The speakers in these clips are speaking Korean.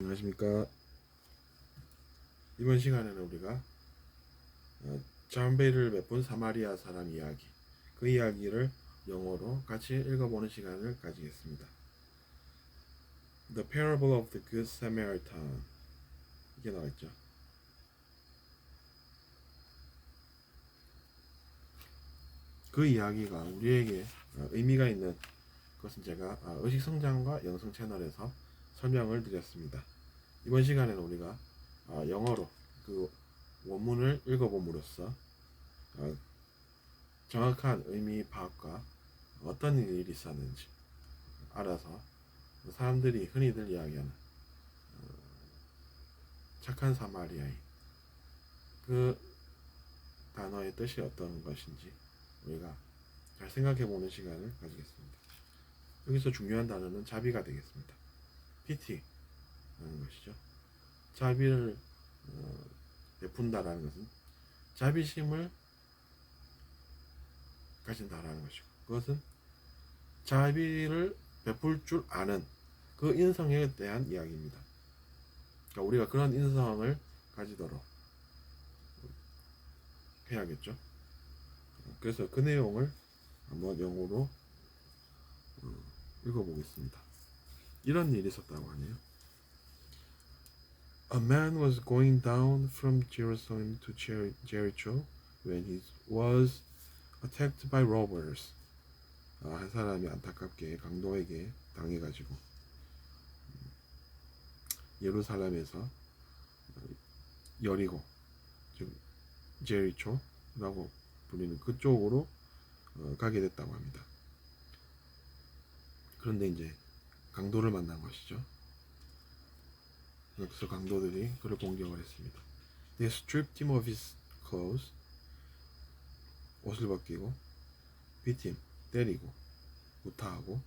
안녕하십니까. 이번 시간에는 우리가 잠베이를 베푼 사마리아 사람 이야기, 그 이야기를 영어로 같이 읽어보는 시간을 가지겠습니다. The Parable of the Good Samaritan, 이게 나왔죠. 그 이야기가 우리에게 의미가 있는 것은 제가 의식성장과 영성 채널에서 설명을 드렸습니다. 이번 시간에는 우리가 영어로 그 원문을 읽어봄으로써 정확한 의미 파악과 어떤 일이 있었는지 알아서 사람들이 흔히들 이야기하는 착한 사마리아인, 그 단어의 뜻이 어떤 것인지 우리가 잘 생각해보는 시간을 가지겠습니다. 여기서 중요한 단어는 자비가 되겠습니다. 피티라는 것이죠. 자비를 베푼다라는 것은 자비심을 가진다라는 것이고, 그것은 자비를 베풀 줄 아는 그 인성에 대한 이야기입니다. 그러니까 우리가 그런 인성을 가지도록 해야겠죠. 그래서 그 내용을 한번 영어로 읽어보겠습니다. 이런 일이 있었다고 하네요. A man was going down from Jerusalem to Jericho when he was attacked by robbers. 한 사람이 안타깝게 강도에게 당해가지고 예루살렘에서 여리고, 즉 제리초라고 불리는 그쪽으로 가게 됐다고 합니다. 그런데 이제 강도를 만난 것이죠. 그래서 강도들이 그를 공격을 했습니다. They stripped him of his clothes, 옷을 벗기고, beat him, 때리고, 구타하고,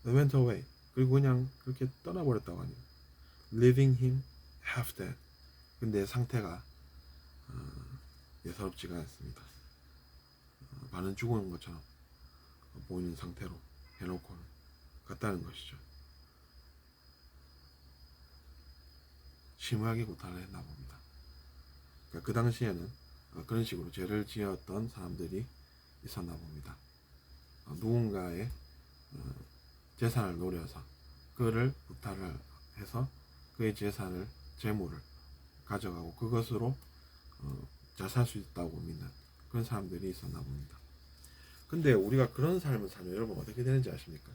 they went away, 그리고 그냥 그렇게 떠나버렸다고 하네요. Leaving him half dead. 근데 상태가 예사롭지가 않습니다. 반은 죽은 것처럼 보이는 상태로 해놓고는 갔다는 것이죠. 심하게 구타를 했나 봅니다. 그러니까 그 당시에는 그런 식으로 죄를 지었던 사람들이 있었나 봅니다. 누군가의 재산을 노려서 그를 구타를 해서 그의 재산을, 재물을 가져가고 그것으로 잘 살 수 있다고 믿는 그런 사람들이 있었나 봅니다. 근데 우리가 그런 삶을 살면 여러분 어떻게 되는지 아십니까?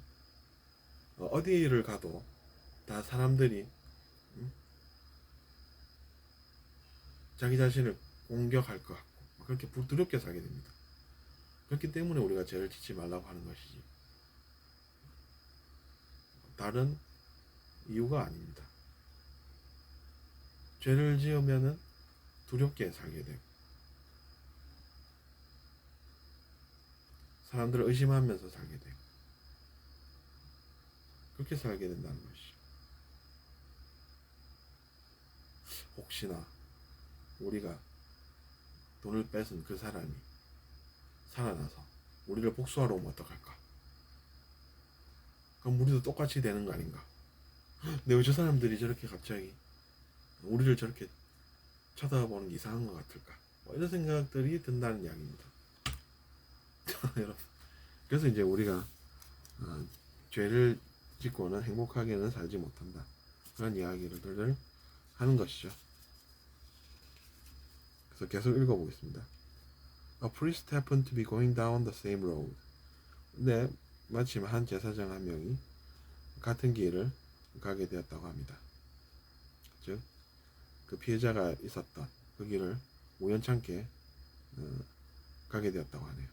어디를 가도 다 사람들이 자기 자신을 공격할 것 같고 그렇게 두렵게 살게 됩니다. 그렇기 때문에 우리가 죄를 짓지 말라고 하는 것이지 다른 이유가 아닙니다. 죄를 지으면은 두렵게 살게 되고 사람들을 의심하면서 살게 되고 그렇게 살게 된다는 것이죠. 혹시나 우리가 돈을 뺏은 그 사람이 살아나서 우리를 복수하러 오면 어떡할까? 그럼 우리도 똑같이 되는 거 아닌가? 근데 왜 저 사람들이 저렇게 갑자기 우리를 저렇게 쳐다보는 게 이상한 것 같을까? 이런 생각들이 든다는 이야기입니다. 여러분, 그래서 이제 우리가 죄를 짓고는 행복하게는 살지 못한다, 그런 이야기를 하는 것이죠. 그래서 계속 읽어보겠습니다. A priest happened to be going down the same road. 근데 마침 한 제사장 한 명이 같은 길을 가게 되었다고 합니다. 즉, 그 피해자가 있었던 그 길을 우연찮게 가게 되었다고 하네요.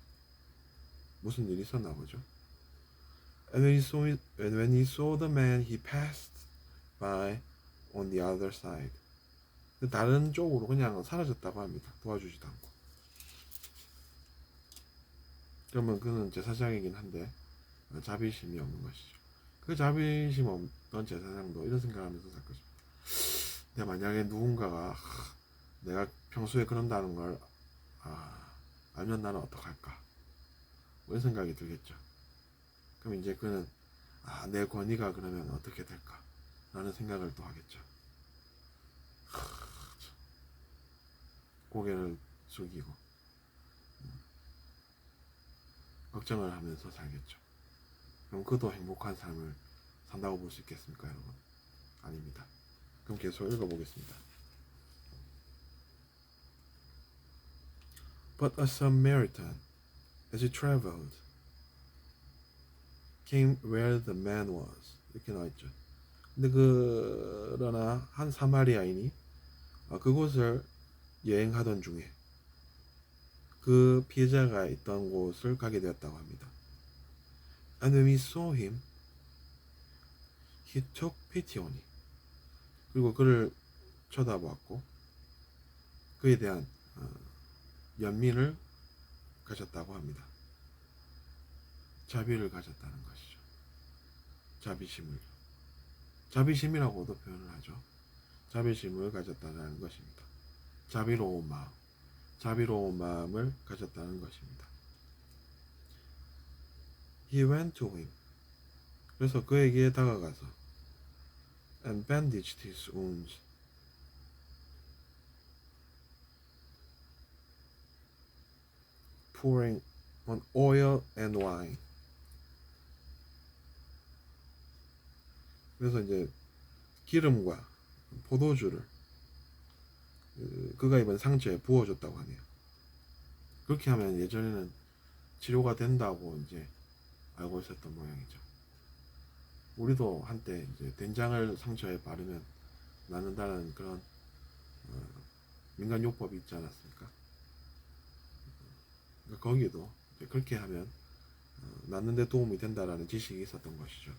무슨 일이 있었나 보죠. And when he saw the man, he passed by on the other side. 다른 쪽으로 그냥 사라졌다고 합니다. 도와주지도 않고. 그러면 그는 제사장이긴 한데 자비심이 없는 것이죠. 그 자비심 없던 제사장도 이런 생각을 하면서 살 것입니다. 근데 만약에 누군가가 내가 평소에 그런다는 걸 알면 나는 어떡할까? 이런 생각이 들겠죠. 그럼 이제 그는 내 권위가 그러면 어떻게 될까? 라는 생각을 또 하겠죠. 고개를 숙이고 걱정을 하면서 살겠죠. 그럼 그도 행복한 삶을 산다고 볼 수 있겠습니까, 여러분? 아닙니다. 그럼 계속 읽어보겠습니다. But a Samaritan, as he traveled, came where the man was. 이렇게 나와있죠. 근데 그러나 한 사마리아인이 그곳을 여행하던 중에 그 피해자가 있던 곳을 가게 되었다고 합니다. And when he saw him, he took pity on him. 그리고 그를 쳐다보았고 그에 대한 연민을 가졌다고 합니다. 자비를 가졌다는 것이죠. 자비심이라고도 표현을 하죠. 자비심을 가졌다는 것입니다. 자비로운 마음을 가졌다는 것입니다. He went to him. 그래서 그에게 다가가서 and bandaged his wounds. pouring on oil and wine. 그래서 이제 기름과 포도주를 그가 입은 상처에 부어줬다고 하네요. 그렇게 하면 예전에는 치료가 된다고 이제 알고 있었던 모양이죠. 우리도 한때 이제 된장을 상처에 바르면 낫는다는 그런 민간요법이 있지 않았습니까? 그러니까 거기도 그렇게 하면 낫는 데 도움이 된다라는 지식이 있었던 것이죠.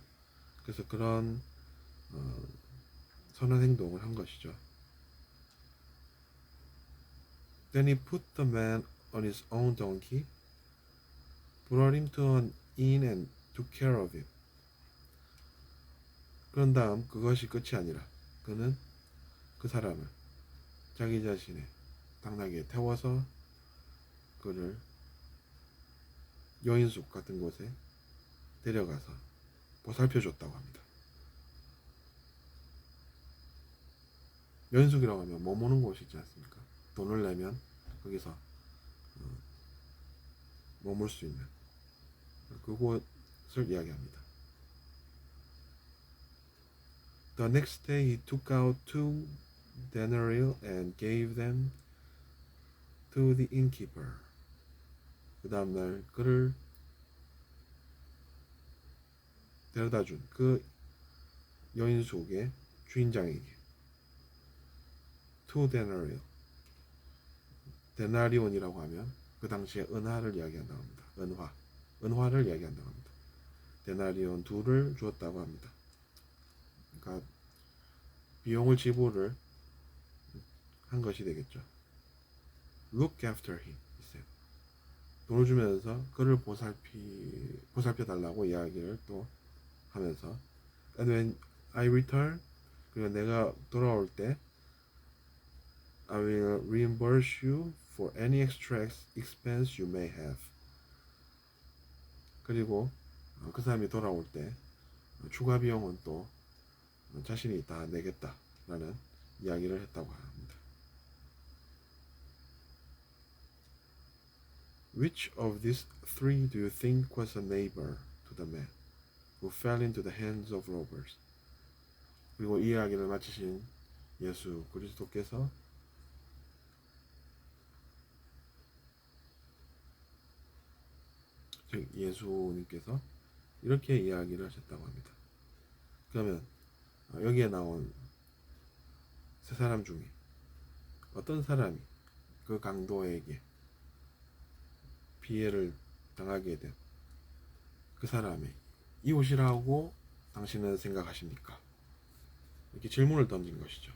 그래서 그런 선한 행동을 한 것이죠. Then he put the man on his own donkey, brought him to an inn and took care of him. 그런 다음 그것이 끝이 아니라 그는 그 사람을 자기 자신의 당나귀에 태워서 그를 여인숙 같은 곳에 데려가서 보살펴줬다고 합니다. 여인숙이라고 하면 머무는 곳이 있지 않습니까? 돈을 내면 거기서 머물 수 있는 그곳을 이야기합니다. The next day he took out 2 denarii and gave them to the innkeeper. 그 다음날 그를 데려다 준 그 여인숙의 주인장에게 2 denarii, 데나리온이라고 하면 그 당시에 은화를 이야기한다고 합니다. 은화를 이야기한다고 합니다. 데나리온 2를 주었다고 합니다. 그러니까 비용을 지불을 한 것이 되겠죠. Look after him, 있어요. 돈을 주면서 그를 보살펴달라고 이야기를 또 하면서 And when I return, 그리고 내가 돌아올 때 I will reimburse you for any extra expense you may have. 그리고 그 사람이 돌아올 때 추가 비용은 또 자신이 다 내겠다라는 이야기를 했다고 합니다. Which of these 3 do you think was a neighbor to the man who fell into the hands of robbers? 그리고 이 이야기를 마치신 예수 그리스도께서 즉 예수님께서 이렇게 이야기를 하셨다고 합니다. 그러면 여기에 나온 세 사람 중에 어떤 사람이 그 강도에게 피해를 당하게 된 그 사람의 이웃이라고 당신은 생각하십니까? 이렇게 질문을 던진 것이죠.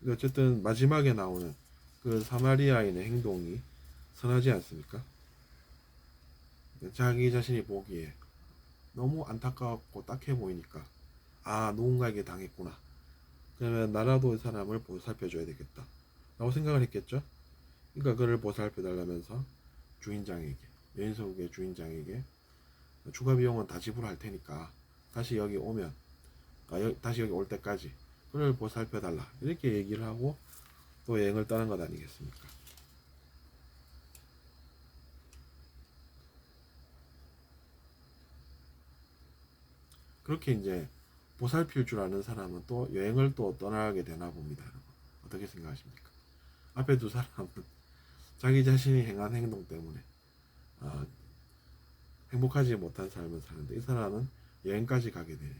어쨌든 마지막에 나오는 그 사마리아인의 행동이 선하지 않습니까? 자기 자신이 보기에 너무 안타깝고 딱해 보이니까 누군가에게 당했구나. 그러면 나라도 이 사람을 보살펴줘야 되겠다 라고 생각을 했겠죠. 그러니까 그를 보살펴달라면서 주인장에게, 여인석의 주인장에게 추가 비용은 다 지불할 테니까 다시 여기 오면, 다시 여기 올 때까지 그를 보살펴달라, 이렇게 얘기를 하고 또 여행을 떠난 것 아니겠습니까? 그렇게 이제 보살필 줄 아는 사람은 또 여행을 또 떠나게 되나 봅니다. 여러분. 어떻게 생각하십니까? 앞에 두 사람은 자기 자신이 행한 행동 때문에 아, 행복하지 못한 삶을 사는데, 이 사람은 여행까지 가게 돼요.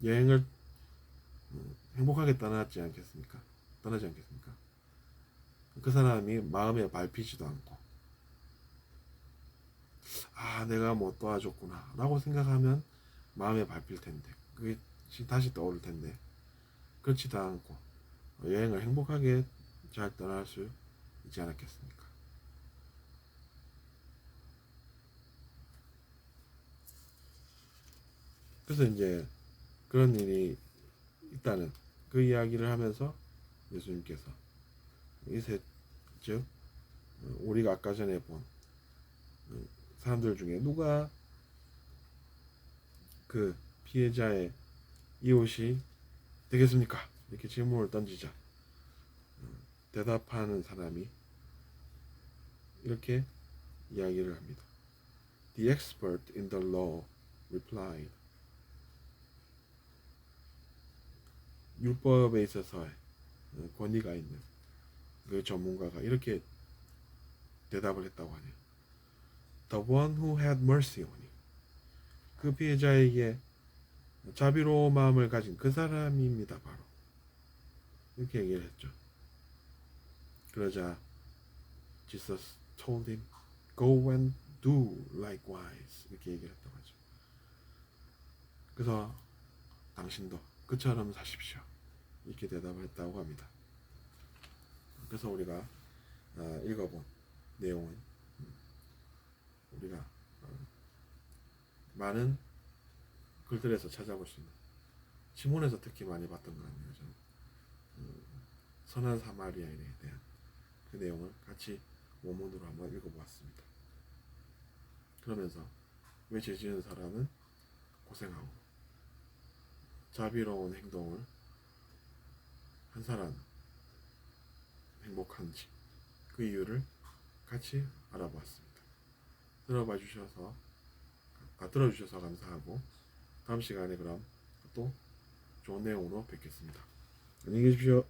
여행을 행복하게 떠나지 않겠습니까? 떠나지 않겠습니까? 그 사람이 마음에 밟히지도 않고, 아, 내가 못 도와줬구나 라고 생각하면 마음에 밟힐 텐데, 그게 다시 떠오를 텐데, 그렇지도 않고 여행을 행복하게 잘 떠날 수 있지 않았겠습니까? 그래서 이제 그런 일이 있다는 그 이야기를 하면서 예수님께서 즉 우리가 아까 전에 본 사람들 중에 누가 그 피해자의 이웃이 되겠습니까? 이렇게 질문을 던지자 대답하는 사람이 이렇게 이야기를 합니다. The expert in the law replied. 율법에 있어서 권위가 있는 그 전문가가 이렇게 대답을 했다고 하네요. The one who had mercy on him. 그 피해자에게 자비로운 마음을 가진 그 사람입니다. 바로 이렇게 얘기를 했죠. 그러자 Jesus told him, Go and do likewise. 이렇게 얘기를 했다고 하죠. 그래서 당신도 그처럼 사십시오. 이렇게 대답을 했다고 합니다. 그래서 우리가 읽어본 내용은 우리가 많은 글들에서 찾아볼 수 있는, 신문에서 특히 많이 봤던 것 같네요. 저는 선한 사마리아인에 대한 그 내용을 같이 원문으로 한번 읽어보았습니다. 그러면서 왜 죄 지은 사람은 고생하고 자비로운 행동을 한 사람은 행복한지 그 이유를 같이 알아보았습니다. 들어주셔서 감사하고 다음 시간에 그럼 또 좋은 내용으로 뵙겠습니다. 안녕히 계십시오.